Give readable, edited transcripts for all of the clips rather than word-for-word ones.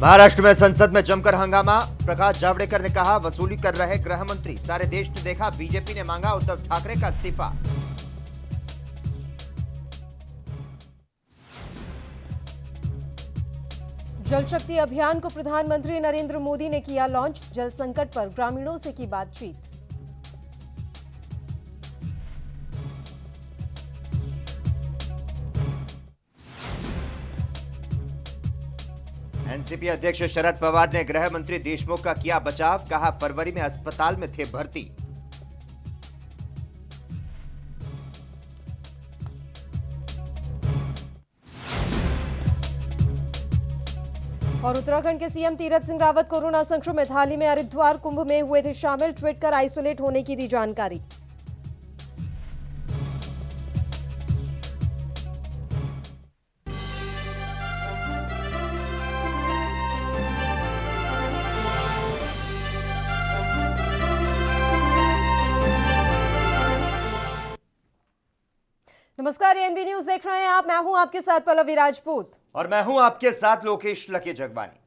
महाराष्ट्र में संसद में जमकर हंगामा। प्रकाश जावड़ेकर ने कहा, वसूली कर रहे गृह मंत्री। सारे देश ने देखा, बीजेपी ने मांगा उद्धव ठाकरे का इस्तीफा। जल शक्ति अभियान को प्रधानमंत्री नरेंद्र मोदी ने किया लॉन्च। जल संकट पर ग्रामीणों से की बातचीत। एनसीपी अध्यक्ष शरद पवार ने गृह मंत्री देशमुख का किया बचाव। कहा, फरवरी में अस्पताल में थे भर्ती। और उत्तराखंड के सीएम तीरथ सिंह रावत कोरोना संक्रमित। हाल ही में हरिद्वार कुंभ में हुए थे शामिल। ट्वीट कर आइसोलेट होने की दी जानकारी। नमस्कार, एएनबी न्यूज देख रहे हैं आप। मैं हूं आपके साथ पल्लवी राजपूत और मैं हूं आपके साथ लोकेश लकी जगवानी।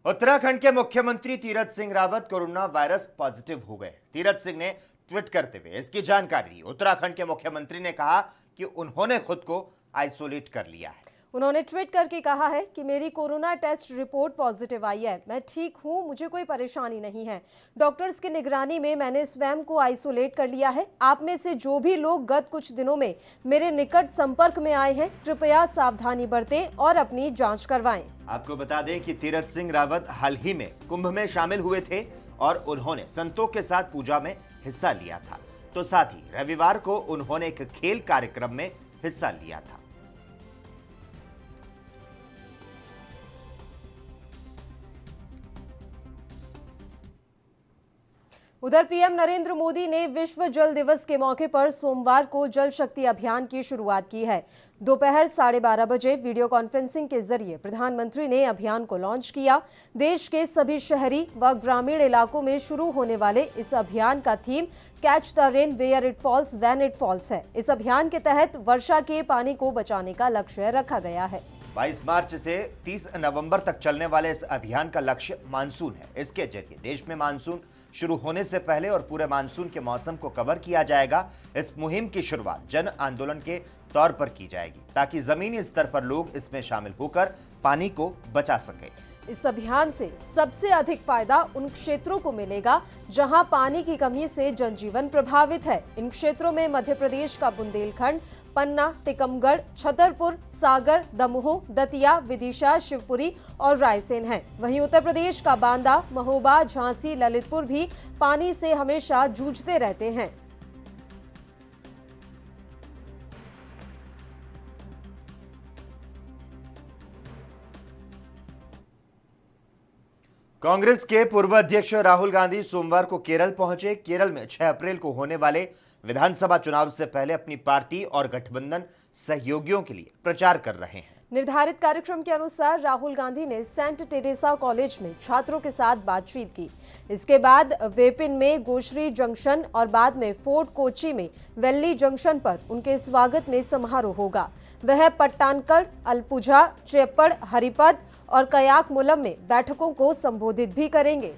उत्तराखंड के मुख्यमंत्री Tirath Singh Rawat corona virus positive हो गए। तीरथ सिंह ने ट्वीट करते हुए इसकी जानकारी दी। उत्तराखंड के मुख्यमंत्री ने कहा कि उन्होंने खुद को आइसोलेट कर लिया है। उन्होंने ट्वीट करके कहा है कि मेरी कोरोना टेस्ट रिपोर्ट पॉजिटिव आई है। मैं ठीक हूं, मुझे कोई परेशानी नहीं है। डॉक्टर्स की निगरानी में मैंने स्वयं को आइसोलेट कर लिया है। आप में से जो भी लोग गत कुछ दिनों में मेरे निकट संपर्क में आए हैं, कृपया सावधानी बरतें और अपनी जांच करवाएं। आपको बता दें कि तीरथ सिंह रावत हाल ही में कुंभ में शामिल हुए थे और उन्होंने संतों के साथ पूजा में हिस्सा लिया था। तो साथ ही रविवार को उन्होंने एक खेल कार्यक्रम में हिस्सा लिया था। उधर पीएम नरेंद्र मोदी ने विश्व जल दिवस के मौके पर सोमवार को जल शक्ति अभियान की शुरुआत की है। दोपहर 12:30 बजे वीडियो कॉन्फ्रेंसिंग के जरिए प्रधानमंत्री ने अभियान को लॉन्च किया। देश के सभी शहरी व ग्रामीण इलाकों में शुरू होने वाले इस अभियान का theme catch the rain where it falls when it falls है। इस अभियान के तहत वर्षा के पानी को बचाने का लक्ष्य रखा गया है। 22 मार्च से 30 नवंबर तक चलने वाले इस अभियान का लक्ष्य मानसून है। इसके जरिए देश में मानसून शुरू होने से पहले और पूरे मानसून के मौसम को कवर किया जाएगा। इस मुहिम की शुरुआत जन आंदोलन के तौर पर की जाएगी ताकि जमीनी स्तर पर लोग इसमें शामिल होकर पानी को बचा सकें। इस अभियान से सबसे अधिक फायदा उन क्षेत्रों को मिलेगा जहां पानी की कमी से जनजीवन प्रभावित है। इन क्षेत्रों में मध्य प्रदेश का बुंदेलखंड, पन्ना, टीकमगढ़, छतरपुर, सागर, दमोह, दतिया, विदिशा, शिवपुरी और रायसेन है। वहीं उत्तर प्रदेश का बांदा, महोबा, झांसी, ललितपुर भी पानी से हमेशा जूझते रहते हैं। कांग्रेस के पूर्व अध्यक्ष राहुल गांधी सोमवार को केरल पहुंचे। केरल में 6 अप्रैल को होने वाले विधानसभा चुनाव से पहले अपनी पार्टी और गठबंधन सहयोगियों के लिए प्रचार कर रहे हैं। निर्धारित कार्यक्रम के अनुसार राहुल गांधी ने सेंट टेरेसा कॉलेज में छात्रों के साथ बातचीत की। इसके बाद वेपिन में गोश्री जंक्शन और बाद में फोर्ट कोची में वेल्ली जंक्शन पर उनके स्वागत में समारोह होगा। वह पट्टानकड़, अलपुझा, चेप्पड़, हरिपद और कयाक मुलम में बैठकों को संबोधित भी करेंगे।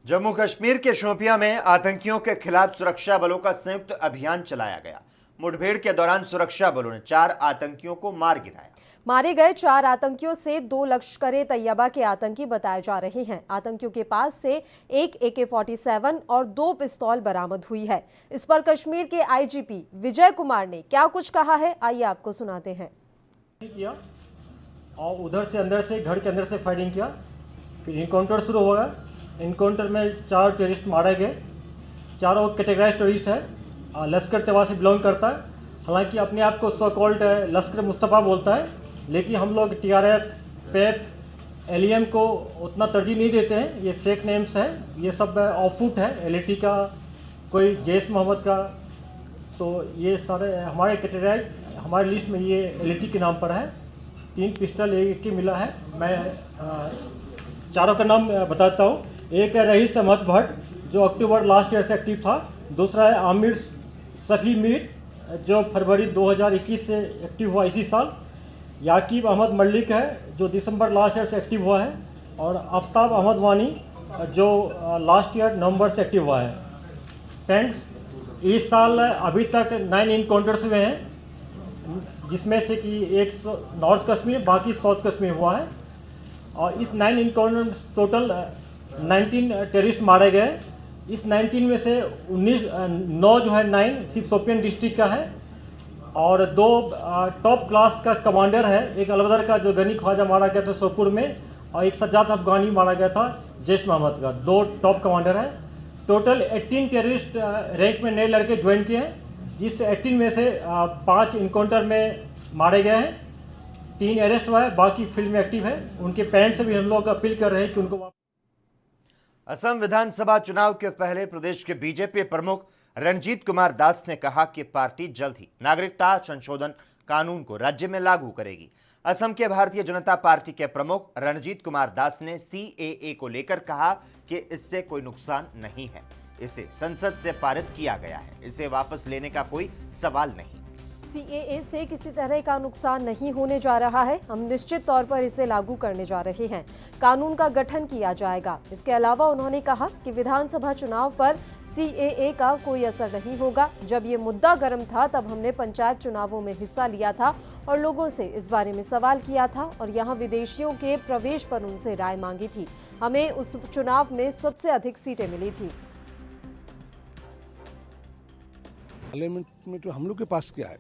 जम्मू कश्मीर के शोपियां में आतंकियों के खिलाफ सुरक्षा बलों का संयुक्त अभियान चलाया गया। मुठभेड़ के दौरान सुरक्षा बलों ने 4 आतंकियों को मार गिराया। मारे गए 4 आतंकियों से 2 लश्कर तैयबा के आतंकी बताए जा रहे हैं। आतंकियों के पास से एक AK-47 और 2 पिस्तौल बरामद हुई है। इस पर कश्मीर के आईजीपी विजय कुमार ने क्या कुछ कहा है, आइए आपको सुनाते हैं। किया और उधर से अंदर से घर के अंदर से फायरिंग किया। फिर इनकाउंटर शुरू हो गया। इनकाउंटर में 4 टेररिस्ट मारे गए। चारों कैटेगराइज टेररिस्ट है। लश्कर तैयबा से बिलोंग करता है। हालांकि अपने आप को सो कॉल्ड लश्कर मुस्तफ़ा बोलता है, लेकिन हम लोग TRF, PEF, LEM को उतना तरजीह नहीं देते हैं। ये फेक नेम्स है, ये सब ऑफूट है। LAT का, कोई जैश मोहम्मद का, तो ये सारे हमारे कैटेगराइज हमारे लिस्ट में ये LAT के नाम पर है। 3 पिस्टल एक ही मिला है। मैं चारों का नाम बताता हूँ। एक है रईस अहमद भट्ट, जो अक्टूबर लास्ट ईयर से एक्टिव था। दूसरा है आमिर सफ़ी मीर जो फरवरी 2021 से एक्टिव हुआ इसी साल। याकीब अहमद मलिक है जो दिसंबर लास्ट ईयर से एक्टिव हुआ है। और आफ्ताब अहमद वानी जो लास्ट ईयर नवंबर से एक्टिव हुआ है। फ्रेंड्स, इस साल अभी तक 9 इनकाउंटर्स हुए हैं, जिसमें से कि एक नॉर्थ कश्मीर बाकी साउथ कश्मीर हुआ है। और इस 9 इनकाउंटर टोटल 19 टेररिस्ट मारे गए। इस 19 में से 9 जो है 9 सिर्फ शोपियन डिस्ट्रिक्ट का है और 2 टॉप क्लास का कमांडर है। एक अलवदर का जो गनी ख्वाजा मारा गया था सोपुर में और एक सज्जाद अफगानी मारा गया था जैश मोहम्मद का। 2 टॉप कमांडर है। टोटल 18 टेररिस्ट रैंक में नए लड़के ज्वाइन किए हैं, जिस 18 में से 5 इनकाउंटर में मारे गए हैं, 3 अरेस्ट हुआ है, बाकी फील्ड में एक्टिव है। उनके पेरेंट्स से भी हम लोग अपील कर रहे हैं कि उनको असम विधानसभा चुनाव के पहले प्रदेश के बीजेपी प्रमुख रणजीत कुमार दास ने कहा कि पार्टी जल्द ही नागरिकता संशोधन कानून को राज्य में लागू करेगी। असम के भारतीय जनता पार्टी के प्रमुख रणजीत कुमार दास ने सीएए को लेकर कहा कि इससे कोई नुकसान नहीं है, इसे संसद से पारित किया गया है, इसे वापस लेने का कोई सवाल नहीं। सीएए से किसी तरह का नुकसान नहीं होने जा रहा है। हम निश्चित तौर पर इसे लागू करने जा रहे हैं। कानून का गठन किया जाएगा। इसके अलावा उन्होंने कहा कि विधानसभा चुनाव पर सीएए का कोई असर नहीं होगा। जब ये मुद्दा गर्म था तब हमने पंचायत चुनावों में हिस्सा लिया था और लोगों से इस बारे में सवाल किया था और यहाँ विदेशियों के प्रवेश पर उनसे राय मांगी थी। हमें उस चुनाव में सबसे अधिक सीटें मिली थी। पार्लियामेंट में तो हम लोग के पास क्या है,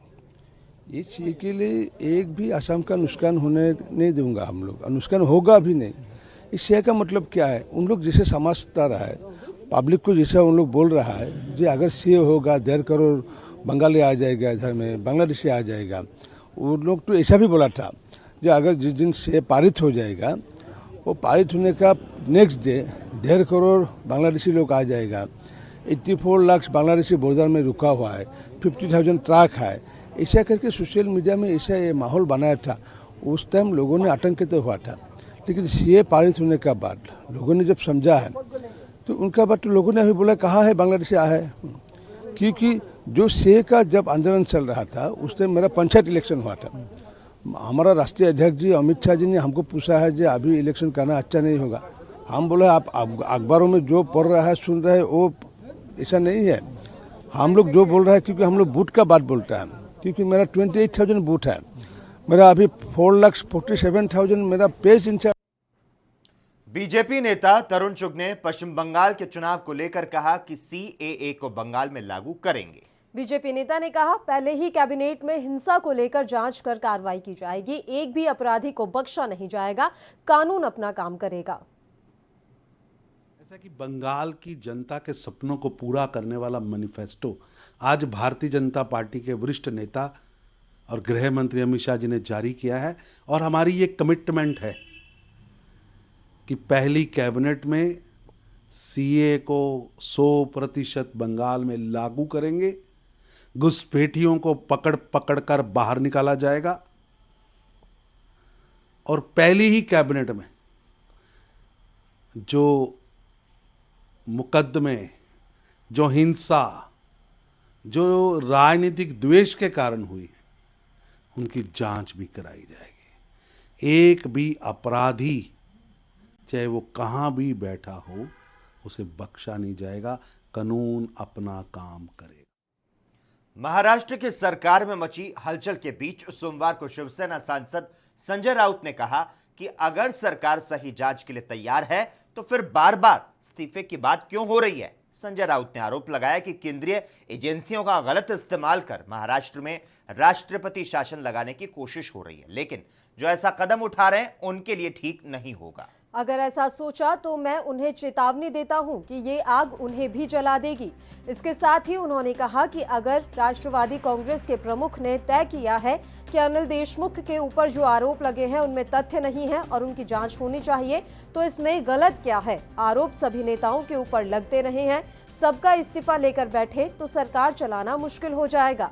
ये चीज के लिए एक भी असम का नुकसान होने नहीं दूंगा हम लोग, नुकसान होगा भी नहीं। इस चीज का मतलब क्या है, उन लोग जिसे समझता रहा है, पब्लिक को जैसा उन लोग बोल रहा है जो अगर सीए होगा 1.5 करोड़ बंगाली आ जाएगा, इधर में बांग्लादेशी आ जाएगा। वो लोग तो ऐसा भी बोला था जो अगर जिस दिन सीए पारित हो जाएगा, वो पारित होने का नेक्स्ट डे 1.5 करोड़ बांग्लादेशी लोग आ जाएगा। 84 लाख बांग्लादेशी बॉर्डर में रुका हुआ है, 50,000 ट्रक है। ऐसा करके सोशल मीडिया में ऐसा ये माहौल बनाया था। उस टाइम लोगों ने आतंकित हुआ था, लेकिन सीए पारित होने का बाद लोगों ने जब समझा है तो उनका बाद तो लोगों ने अभी बोला कहाँ है बांग्लादेश आया है। क्योंकि जो सीए का जब आंदोलन चल रहा था उस टाइम मेरा पंचायत इलेक्शन हुआ था। हमारा राष्ट्रीय अध्यक्ष जी अमित शाह जी ने हमको पूछा है जो अभी इलेक्शन करना अच्छा नहीं होगा। हम बोले आप अखबारों में जो पढ़ रहा है सुन रहे है वो ऐसा नहीं है। हम लोग जो बोल रहे हैं, क्योंकि हम लोग बूथ का बात बोलता है, क्योंकि मेरा 28,000 बूथ है। मेरा अभी 4,47,000 मेरा पेज इंचार्ज। बीजेपी नेता तरुण चुग ने पश्चिम बंगाल के चुनाव को लेकर कहा कि सीएए को बंगाल में लागू करेंगे। बीजेपी नेता ने कहा पहले ही कैबिनेट में हिंसा को लेकर जांच कर कार्रवाई की जाएगी। एक भी अपराधी को बख्शा नहीं जाएगा। कानून अपना काम करेगा। ऐसा कि बंगाल की जनता के सपनों को पूरा करने वाला मैनिफेस्टो आज भारतीय जनता पार्टी के वरिष्ठ नेता और गृह मंत्री अमित शाह जी ने जारी किया है। और हमारी ये कमिटमेंट है कि पहली कैबिनेट में सीए को 100% बंगाल में लागू करेंगे। घुसपैठियों को पकड़ पकड़ कर बाहर निकाला जाएगा और पहली ही कैबिनेट में जो मुकदमे, जो हिंसा, जो राजनीतिक द्वेष के कारण हुई है, उनकी जांच भी कराई जाएगी। एक भी अपराधी चाहे वो कहां भी बैठा हो उसे बख्शा नहीं जाएगा। कानून अपना काम करेगा। महाराष्ट्र की सरकार में मची हलचल के बीच सोमवार को शिवसेना सांसद संजय राउत ने कहा कि अगर सरकार सही जांच के लिए तैयार है तो फिर बार बार इस्तीफे की बात क्यों हो रही है। संजय राउत ने आरोप लगाया कि केंद्रीय एजेंसियों का गलत इस्तेमाल कर महाराष्ट्र में राष्ट्रपति शासन लगाने की कोशिश हो रही है, लेकिन जो ऐसा कदम उठा रहे हैं उनके लिए ठीक नहीं होगा। अगर ऐसा सोचा तो मैं उन्हें चेतावनी देता हूं कि ये आग उन्हें भी जला देगी। इसके साथ ही उन्होंने कहा कि अगर राष्ट्रवादी कांग्रेस के प्रमुख ने तय किया है कि अनिल देशमुख के ऊपर जो आरोप लगे हैं उनमें तथ्य नहीं है और उनकी जांच होनी चाहिए, तो इसमें गलत क्या है। आरोप सभी नेताओं के ऊपर लगते रहे हैं। सबका इस्तीफा लेकर बैठे तो सरकार चलाना मुश्किल हो जाएगा।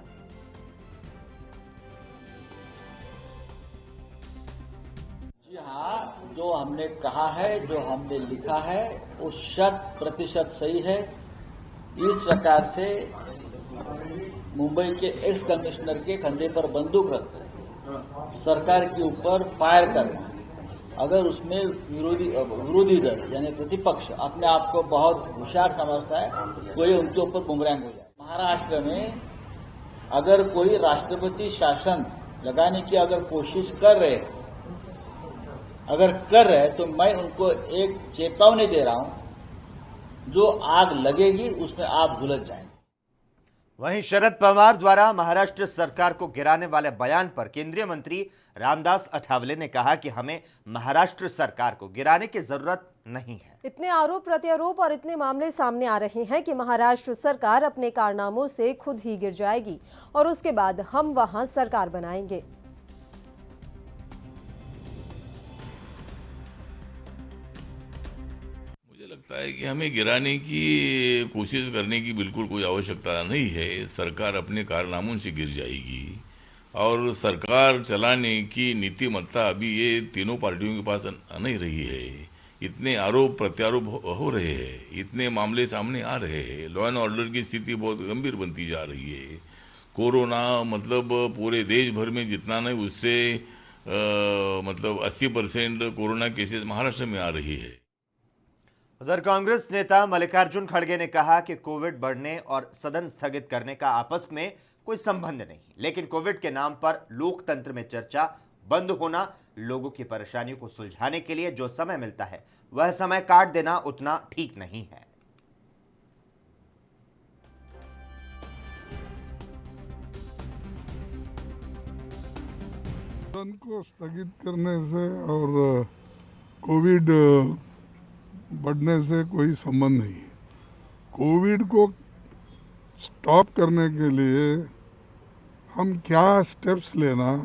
जो हमने कहा है, जो हमने लिखा है, वो 100% सही है। इस प्रकार से मुंबई के एक्स कमिश्नर के कंधे पर बंदूक रख सरकार के ऊपर फायर करना, अगर उसमें विरोधी दल यानी प्रतिपक्ष अपने आप को बहुत होशियार समझता है, कोई उनके ऊपर बुमरैंग हो जाए। महाराष्ट्र में अगर कोई राष्ट्रपति शासन लगाने की अगर कोशिश कर रहे तो मैं उनको एक चेतावनी दे रहा हूं, जो आग लगेगी उसमें आप झुलस जाएंगे। वहीं शरद पवार द्वारा महाराष्ट्र सरकार को गिराने वाले बयान पर केंद्रीय मंत्री रामदास अठावले ने कहा कि हमें महाराष्ट्र सरकार को गिराने की जरूरत नहीं है। इतने आरोप प्रत्यारोप और इतने मामले सामने आ रहे हैं कि महाराष्ट्र सरकार अपने कारनामों से खुद ही गिर जाएगी और उसके बाद हम वहां सरकार बनाएंगे। लगता है कि हमें गिराने की कोशिश करने की बिल्कुल कोई आवश्यकता नहीं है। सरकार अपने कारनामों से गिर जाएगी और सरकार चलाने की नीतिमत्ता अभी ये तीनों पार्टियों के पास नहीं रही है। इतने आरोप प्रत्यारोप हो रहे हैं, इतने मामले सामने आ रहे हैं, लॉ एंड ऑर्डर की स्थिति बहुत गंभीर बनती जा रही है। कोरोना मतलब पूरे देश भर में जितना नहीं उससे मतलब 80% कोरोना केसेस महाराष्ट्र में आ रही है। उधर कांग्रेस नेता मल्लिकार्जुन खड़गे ने कहा कि कोविड बढ़ने और सदन स्थगित करने का आपस में कोई संबंध नहीं, लेकिन कोविड के नाम पर लोकतंत्र में चर्चा बंद होना, लोगों की परेशानियों को सुलझाने के लिए जो समय मिलता है वह समय काट देना उतना ठीक नहीं है। सदन को स्थगित करने से और कोविड बढ़ने से कोई संबंध नहीं। कोविड को स्टॉप करने के लिए हम क्या स्टेप्स लेना,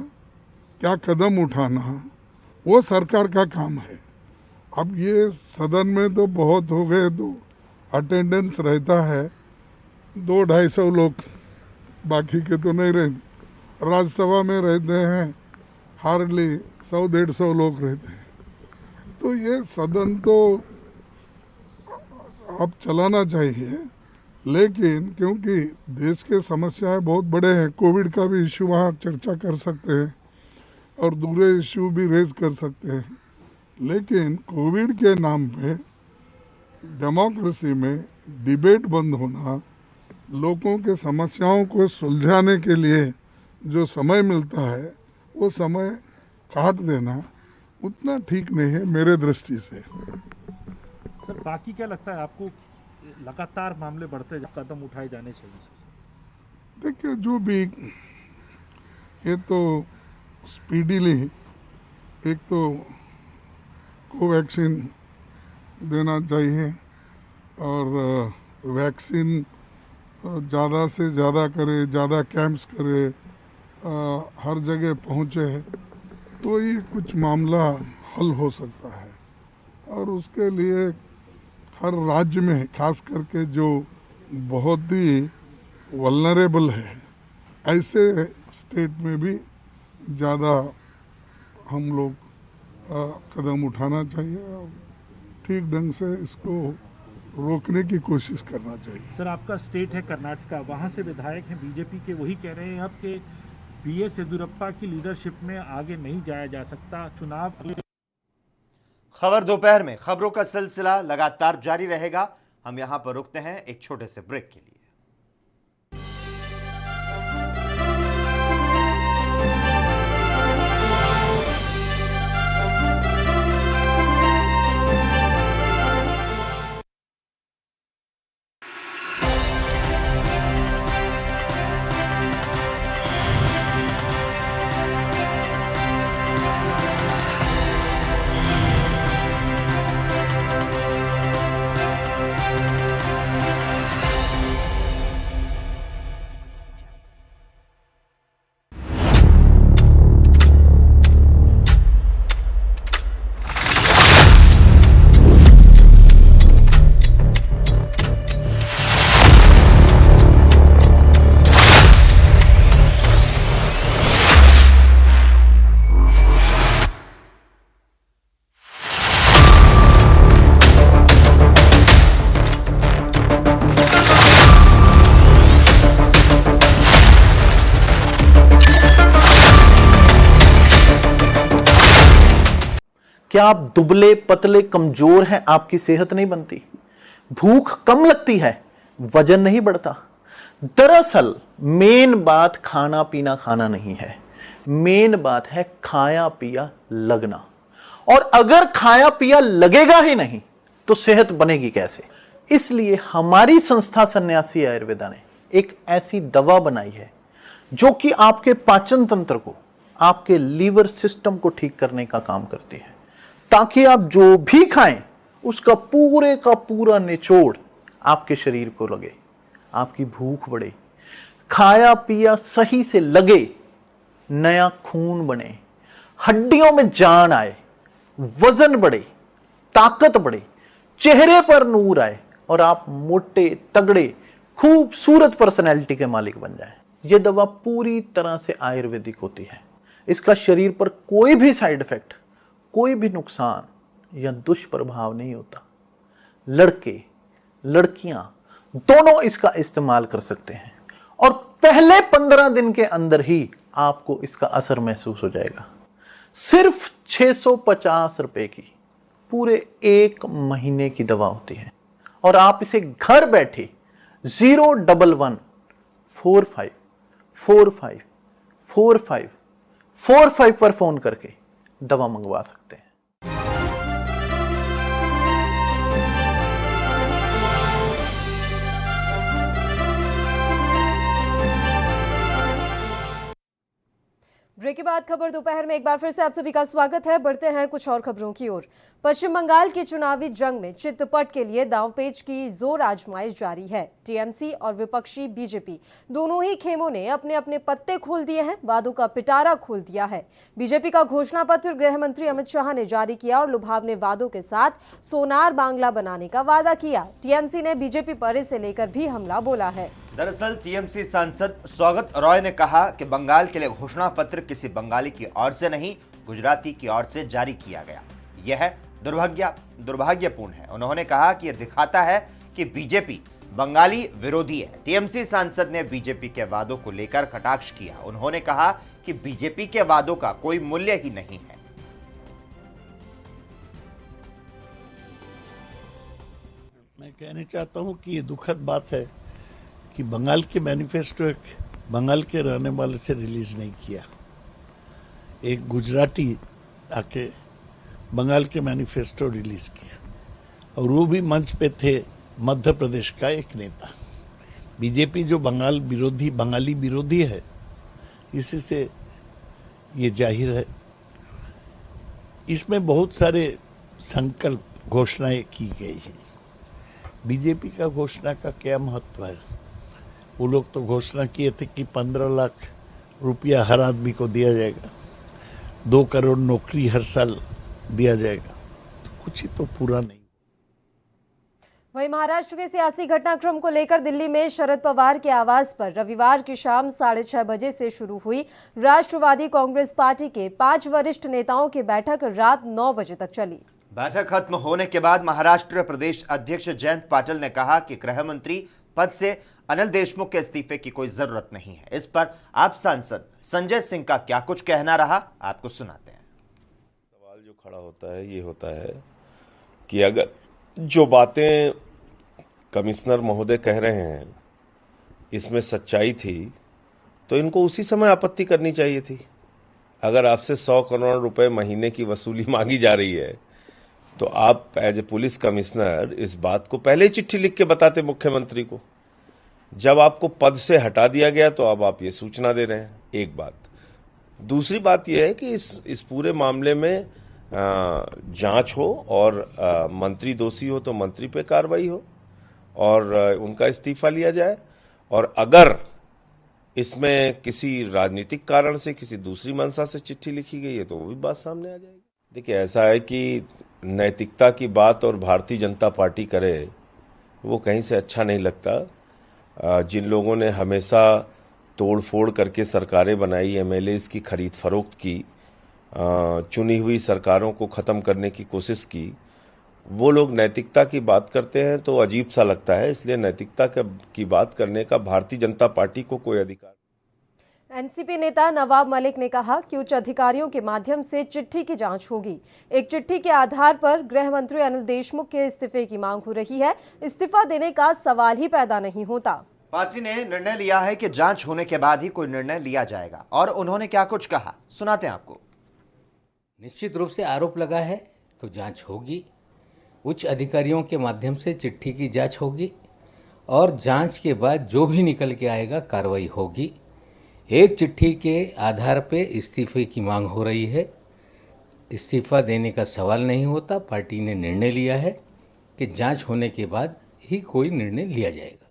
क्या कदम उठाना, वो सरकार का काम है। अब ये सदन में तो बहुत हो गए, तो अटेंडेंस रहता है 200-250 लोग, बाकी के तो नहीं रहते। राज्यसभा में रहते हैं हार्डली 100-150 लोग रहते हैं। तो ये सदन तो अब चलाना चाहिए, लेकिन क्योंकि देश के समस्याएं बहुत बड़े हैं, कोविड का भी इशू वहाँ चर्चा कर सकते हैं और दूसरे इशू भी रेज कर सकते हैं, लेकिन कोविड के नाम पे डेमोक्रेसी में डिबेट बंद होना, लोगों के समस्याओं को सुलझाने के लिए जो समय मिलता है वो समय काट देना उतना ठीक नहीं है मेरे दृष्टि से। सर बाकी क्या लगता है आपको, लगातार मामले बढ़ते कदम उठाए जाने चाहिए? देखिए, जो भी ये तो स्पीडीली एक तो कोवैक्सीन देना चाहिए और वैक्सीन ज़्यादा से ज़्यादा करे, ज़्यादा कैंप्स करे, हर जगह पहुँचे, तो ये कुछ मामला हल हो सकता है। और उसके लिए हर राज्य में खास करके जो बहुत ही वल्नरेबल है, ऐसे स्टेट में भी ज़्यादा हम लोग कदम उठाना चाहिए और ठीक ढंग से इसको रोकने की कोशिश करना चाहिए। सर आपका स्टेट है कर्नाटका, वहाँ से विधायक हैं बीजेपी के, वही कह रहे हैं अब कि बीएस येदियुरप्पा की लीडरशिप में आगे नहीं जाया जा सकता चुनाव। खबर दोपहर में खबरों का सिलसिला लगातार जारी रहेगा। हम यहां पर रुकते हैं एक छोटे से ब्रेक के लिए। क्या आप दुबले पतले कमजोर हैं, आपकी सेहत नहीं बनती? भूख कम लगती है, वजन नहीं बढ़ता? दरअसल मेन बात खाना पीना खाना नहीं है, मेन बात है खाया पिया लगना। और अगर खाया पिया लगेगा ही नहीं तो सेहत बनेगी कैसे? इसलिए हमारी संस्था सन्यासी आयुर्वेदा ने एक ऐसी दवा बनाई है जो कि आपके पाचन तंत्र को, आपके लीवर सिस्टम को ठीक करने का काम करती है, ताकि आप जो भी खाएं उसका पूरे का पूरा निचोड़ आपके शरीर को लगे, आपकी भूख बढ़े, खाया पिया सही से लगे, नया खून बने, हड्डियों में जान आए, वजन बढ़े, ताकत बढ़े, चेहरे पर नूर आए और आप मोटे तगड़े खूबसूरत पर्सनैलिटी के मालिक बन जाएं। यह दवा पूरी तरह से आयुर्वेदिक होती है। इसका शरीर पर कोई भी साइड इफेक्ट, कोई भी नुकसान या दुष्प्रभाव नहीं होता। लड़के लड़कियां दोनों इसका इस्तेमाल कर सकते हैं और पहले 15 दिन के अंदर ही आपको इसका असर महसूस हो जाएगा। सिर्फ 650 रुपए की पूरे 1 महीने की दवा होती है और आप इसे घर बैठे 01145454545 पर फोन करके दवा मंगवा सकते हैं। ब्रेक के बाद खबर दोपहर में एक बार फिर से आप सभी का स्वागत है। बढ़ते हैं कुछ और खबरों की ओर। पश्चिम बंगाल की चुनावी जंग में चितपट के लिए दांवपेच की जोर आजमाइश जारी है। टीएमसी और विपक्षी बीजेपी दोनों ही खेमों ने अपने अपने पत्ते खोल दिए हैं, वादों का पिटारा खोल दिया है। बीजेपी का घोषणा पत्र गृह मंत्री अमित शाह ने जारी किया और लुभावने वादों के साथ सोनार बांग्ला बनाने का वादा किया। टीएमसी ने बीजेपी पर इसे लेकर भी हमला बोला है। दरअसल टीएमसी सांसद स्वागत रॉय ने कहा कि बंगाल के लिए घोषणा पत्र किसी बंगाली की ओर से नहीं, गुजराती की ओर से जारी किया गया। यह दुर्भाग्यपूर्ण है। उन्होंने कहा कि यह दिखाता है कि बीजेपी बंगाली विरोधी है। टीएमसी सांसद ने बीजेपी के वादों को लेकर कटाक्ष किया। उन्होंने कहा कि बीजेपी के वादों का कोई मूल्य ही नहीं है। मैं कहना चाहता हूं कि ये दुखद बात है कि बंगाल के मैनिफेस्टो एक बंगाल के रहने वाले से रिलीज नहीं किया। एक गुजराती आके बंगाल के मैनिफेस्टो रिलीज किया और वो भी मंच पे थे मध्य प्रदेश का एक नेता। बीजेपी जो बंगाली विरोधी है, इसी से ये जाहिर है। इसमें बहुत सारे संकल्प घोषणाएं की गई हैं। बीजेपी का घोषणा का क्या महत्व है? वो लोग तो घोषणा किए थे कि 15 लाख रुपया हर आदमी को दिया जाएगा, 2 करोड़ नौकरी हर साल दिया जाएगा, तो कुछ ही तो पूरा नहीं। वहीं महाराष्ट्र के सियासी घटनाक्रम को लेकर दिल्ली में शरद पवार के आवास पर रविवार की शाम 6:30 बजे से शुरू हुई राष्ट्रवादी कांग्रेस पार्टी के 5 वरिष्ठ नेताओं की बैठक रात 9 बजे तक चली। बैठक खत्म होने के बाद महाराष्ट्र प्रदेश अध्यक्ष जयंत पाटिल ने कहा कि गृह मंत्री पद से अनिल देशमुख के इस्तीफे की कोई जरूरत नहीं है। इस पर आप सांसद संजय सिंह का क्या कुछ कहना रहा, आपको सुनाते हैं। सवाल जो खड़ा होता है ये होता है कि अगर जो बातें कमिश्नर महोदय कह रहे हैं इसमें सच्चाई थी तो इनको उसी समय आपत्ति करनी चाहिए थी। अगर आपसे 100 करोड़ रुपए महीने की वसूली मांगी जा रही है तो आप एज ए पुलिस कमिश्नर इस बात को पहले ही चिट्ठी लिख के बताते मुख्यमंत्री को। जब आपको पद से हटा दिया गया तो अब आप ये सूचना दे रहे हैं। एक बात। दूसरी बात यह है कि इस पूरे मामले में जांच हो और मंत्री दोषी हो तो मंत्री पे कार्रवाई हो और उनका इस्तीफा लिया जाए, और अगर इसमें किसी राजनीतिक कारण से किसी दूसरी मंशा से चिट्ठी लिखी गई है तो वो भी बात सामने आ जाएगी। देखिए, ऐसा है कि नैतिकता की बात और भारतीय जनता पार्टी करे वो कहीं से अच्छा नहीं लगता। जिन लोगों ने हमेशा तोड़ फोड़ करके सरकारें बनाई, एमएलएस की खरीद फरोख्त की, चुनी हुई सरकारों को ख़त्म करने की कोशिश की, वो लोग नैतिकता की बात करते हैं तो अजीब सा लगता है। इसलिए नैतिकता की बात करने का भारतीय जनता पार्टी को कोई अधिकार। एनसीपी नेता नवाब मलिक ने कहा कि उच्च अधिकारियों के माध्यम से चिट्ठी की जांच होगी। एक चिट्ठी के आधार पर गृह मंत्री अनिल देशमुख के इस्तीफे की मांग हो रही है। इस्तीफा देने का सवाल ही पैदा नहीं होता। पार्टी ने निर्णय लिया है कि जांच होने के बाद ही कोई निर्णय लिया जाएगा। और उन्होंने क्या कुछ कहा, सुनाते हैं आपको। निश्चित रूप से आरोप लगा है तो जांच होगी। उच्च अधिकारियों के माध्यम से चिट्ठी की जांच होगी और जांच के बाद जो भी निकल के आएगा कार्रवाई होगी। एक चिट्ठी के आधार पे इस्तीफे की मांग हो रही है। इस्तीफा देने का सवाल नहीं होता। पार्टी ने निर्णय लिया है कि जांच होने के बाद ही कोई निर्णय लिया जाएगा।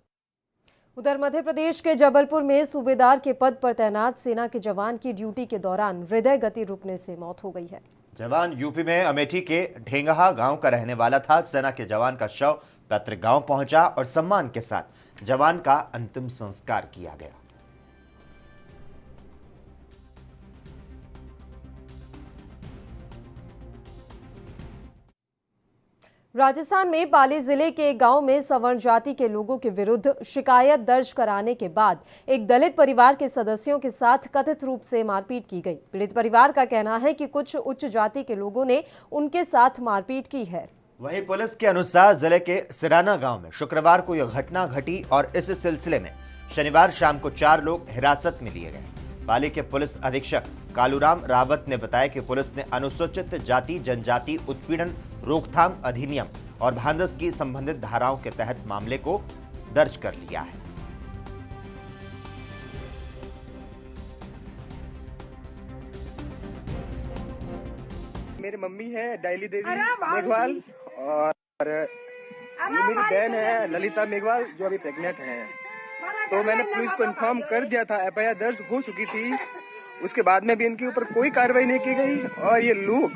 उधर मध्य प्रदेश के जबलपुर में सूबेदार के पद पर तैनात सेना के जवान की ड्यूटी के दौरान हृदय गति रुकने से मौत हो गई है। जवान यूपी में अमेठी के ढेंगहा गांव का रहने वाला था। सेना के जवान का शव पैतृक गांव पहुंचा और सम्मान के साथ जवान का अंतिम संस्कार किया गया। राजस्थान में पाली जिले के एक गांव में सवर्ण जाति के लोगों के विरुद्ध शिकायत दर्ज कराने के बाद एक दलित परिवार के सदस्यों के साथ कथित रूप से मारपीट की गई। पीड़ित परिवार का कहना है कि कुछ उच्च जाति के लोगों ने उनके साथ मारपीट की है। वहीं पुलिस के अनुसार जिले के सिराना गांव में शुक्रवार को यह घटना घटी और इस सिलसिले में शनिवार शाम को 4 लोग हिरासत में लिए गए। पाली के पुलिस अधीक्षक कालूराम रावत ने बताया कि पुलिस ने अनुसूचित जाति जनजाति उत्पीड़न रोकथाम अधिनियम और भांदस की संबंधित धाराओं के तहत मामले को दर्ज कर लिया है। मेरी मम्मी है डायली देवी मेघवाल और ये मेरी बहन है ललिता मेघवाल जो अभी प्रेग्नेंट है। तो मैंने पुलिस को इन्फॉर्म कर दिया था, एफआईआर दर्ज हो चुकी थी। उसके बाद में भी इनके ऊपर कोई कार्रवाई नहीं की गई और ये लोग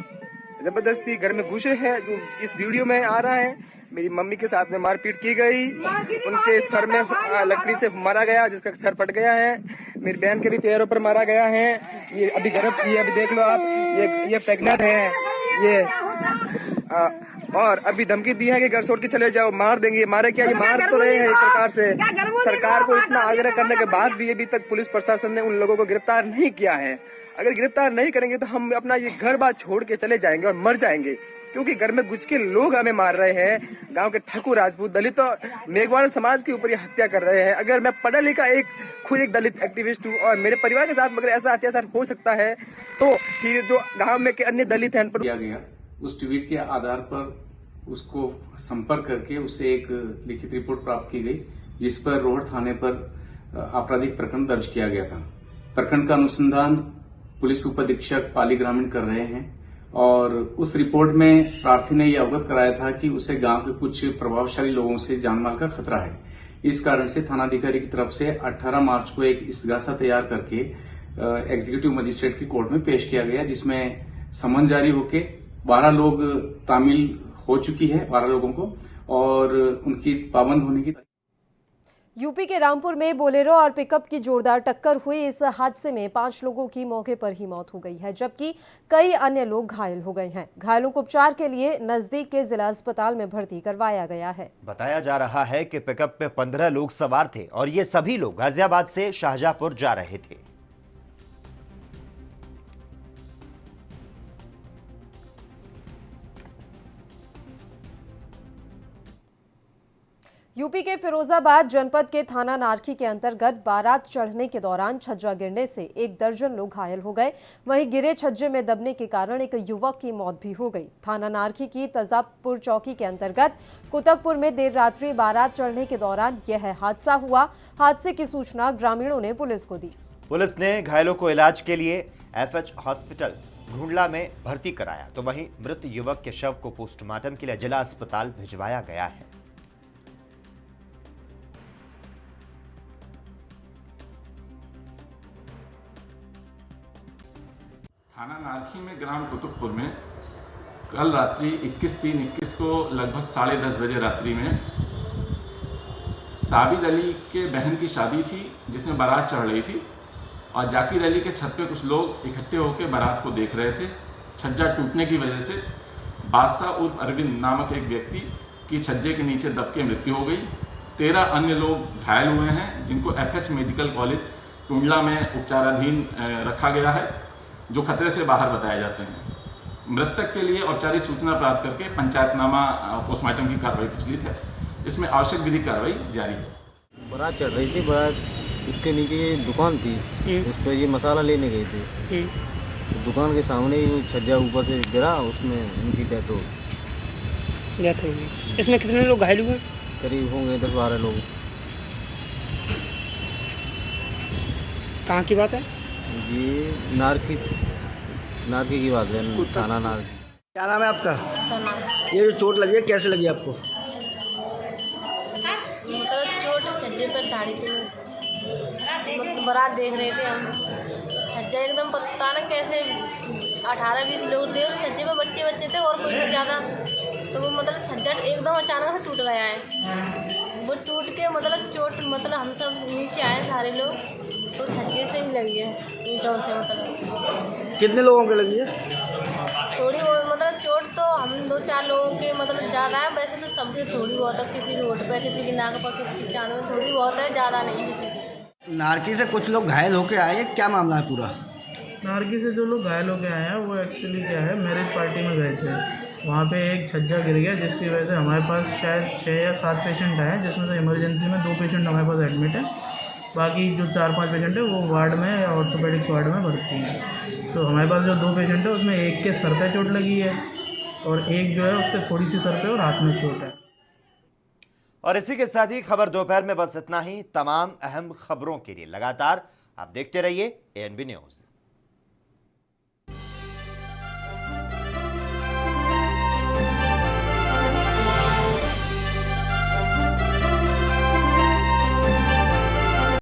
जबरदस्ती घर में घुसे हैं। जो इस वीडियो में आ रहा है, मेरी मम्मी के साथ में मारपीट की गई, उनके सर में लकड़ी से मारा गया जिसका सर फट गया है। मेरी बहन के भी पैरों पर मारा गया है। ये अभी गर्भ की है, अभी देख लो आप, ये प्रेग्नेंट है ये। और अभी धमकी दी है कि घर छोड़ के चले जाओ, मार देंगे। मारे क्या, ये मार तो रहे हैं एक प्रकार से। सरकार को इतना आग्रह करने के बाद भी अभी तक पुलिस प्रशासन ने उन लोगों को गिरफ्तार नहीं किया है। अगर गिरफ्तार नहीं करेंगे तो हम अपना ये घर बार छोड़ के चले जाएंगे और मर जाएंगे, क्योंकि घर में घुस के लोग हमें मार रहे हैं। गांव के ठाकुर राजपूत दलित और मेघवाल समाज के ऊपर ये हत्या कर रहे हैं। अगर मैं पढ़ा लिखा खुद एक दलित एक्टिविस्ट हूँ और मेरे परिवार के साथ अगर ऐसा अत्याचार हो सकता है तो फिर जो गाँव में के अन्य दलित हैं किया गया। उस ट्वीट के आधार पर उसको संपर्क करके उससे एक लिखित रिपोर्ट प्राप्त की गई, जिस पर रोहट थाने पर आपराधिक प्रकरण दर्ज किया गया था। प्रकरण का अनुसंधान पुलिस उपाधीक्षक पाली ग्रामीण कर रहे हैं और उस रिपोर्ट में प्रार्थी ने यह अवगत कराया था कि उसे गांव के कुछ प्रभावशाली लोगों से जानमाल का खतरा है। इस कारण से थानाधिकारी की तरफ से 18 मार्च को एक इस्तिगासा तैयार करके एग्जीक्यूटिव मजिस्ट्रेट की कोर्ट में पेश किया गया, जिसमें समन जारी होके 12 लोग तामील हो चुकी है, 12 लोगों को, और उनकी पाबंद होने की। यूपी के रामपुर में बोलेरो और पिकअप की जोरदार टक्कर हुई। इस हादसे में 5 लोगों की मौके पर ही मौत हो गई है, जबकि कई अन्य लोग घायल हो गए हैं। घायलों को उपचार के लिए नजदीक के जिला अस्पताल में भर्ती करवाया गया है। बताया जा रहा है कि पिकअप में 15 लोग सवार थे और ये सभी लोग गाजियाबाद से शाहजहांपुर जा रहे थे। यूपी के फिरोजाबाद जनपद के थाना नारखी के अंतर्गत बारात चढ़ने के दौरान छज्जा गिरने से 1 दर्जन लोग घायल हो गए। वहीं गिरे छज्जे में दबने के कारण एक युवक की मौत भी हो गई। थाना नारखी की तजाबपुर चौकी के अंतर्गत कुतकपुर में देर रात्रि बारात चढ़ने के दौरान यह हादसा हुआ। हादसे की सूचना ग्रामीणों ने पुलिस को दी। पुलिस ने घायलों को इलाज के लिए एफएच हॉस्पिटल ढूंढला में भर्ती कराया, तो वहीं मृत युवक के शव को पोस्टमार्टम के लिए जिला अस्पताल भिजवाया गया है। थाना नारखी में ग्राम कुतुबपुर में कल रात्रि 21/3/21 को लगभग 10:30 बजे रात्रि में साबिर अली के बहन की शादी थी, जिसमें बारात चढ़ रही थी और जाकिर अली के छत पे कुछ लोग इकट्ठे होकर बारात को देख रहे थे। छज्जा टूटने की वजह से बादशाह उर्फ अरविंद नामक एक व्यक्ति की छज्जे के नीचे दब के मृत्यु हो गई। 13 अन्य लोग घायल हुए हैं, जिनको एफएच मेडिकल कॉलेज टुंडला में उपचाराधीन रखा गया है, जो खतरे से बाहर बताए जाते हैं। मृतक के लिए औपचारिक सूचना प्राप्त करके पंचायतनामा पोस्टमार्टम की कार्रवाई प्रचलित है। इसमें आवश्यक विधिक कार्रवाई जारी है। बारात चढ़ रही थी, बारात उसके नीचे ये दुकान थी, उस पर ये मसाला लेने गए थे। तो दुकान के सामने ही छज्जा ऊपर से गिरा, उसमें उनकी डेथ हो गई। इसमें कितने लोग घायल हुए? करीब होंगे 10-12 लोग। कहाँ की बात है? जी नारकी की बात है, थाना नारकी। क्या नाम है आपका? सना। ये जो चोट लगी है कैसे लगी आपको? मतलब चोट छज्जे पर ठाड़ी थी मैं, बारात देख रहे थे हम, छज्जा एकदम पता न कैसे 18-20 लोग थे उस छज्जे पर, बच्चे थे और कोई नहीं ज़्यादा। तो वो मतलब छज्जा एकदम अचानक से टूट गया है। वो टूट के मतलब चोट, मतलब हम सब नीचे आए सारे लोग, तो छज्जे से ही लगी है, ईंटों से। मतलब कितने लोगों के लगी है? थोड़ी मतलब चोट तो हम 2-4 लोगों के मतलब ज़्यादा है, वैसे तो सबके थोड़ी बहुत है, किसी की होठ पे, किसी की नाक पर, किसी की चाँद में थोड़ी बहुत है, ज़्यादा नहीं किसी की। नारकी से कुछ लोग घायल होके आए, क्या मामला है पूरा? नारकी से जो लोग घायल होके आए हैं वो एक्चुअली क्या है, मैरिज पार्टी में गए थे, वहाँ पे एक छज्जा गिर गया, जिसकी वजह से हमारे पास शायद 6 या 7 पेशेंट आए हैं, जिसमें से इमरजेंसी में 2 पेशेंट हमारे पास एडमिट हैं। बाकी जो 4-5 पेशेंट है वो वार्ड में या ऑर्थोपेडिक्स वार्ड में भर्ती हैं। तो हमारे पास जो 2 पेशेंट है उसमें एक के सर पे चोट लगी है और एक जो है उसके थोड़ी सी सर पे और हाथ में चोट है। और इसी के साथ ही खबर दोपहर में बस इतना ही। तमाम अहम खबरों के लिए लगातार आप देखते रहिए ANB न्यूज़।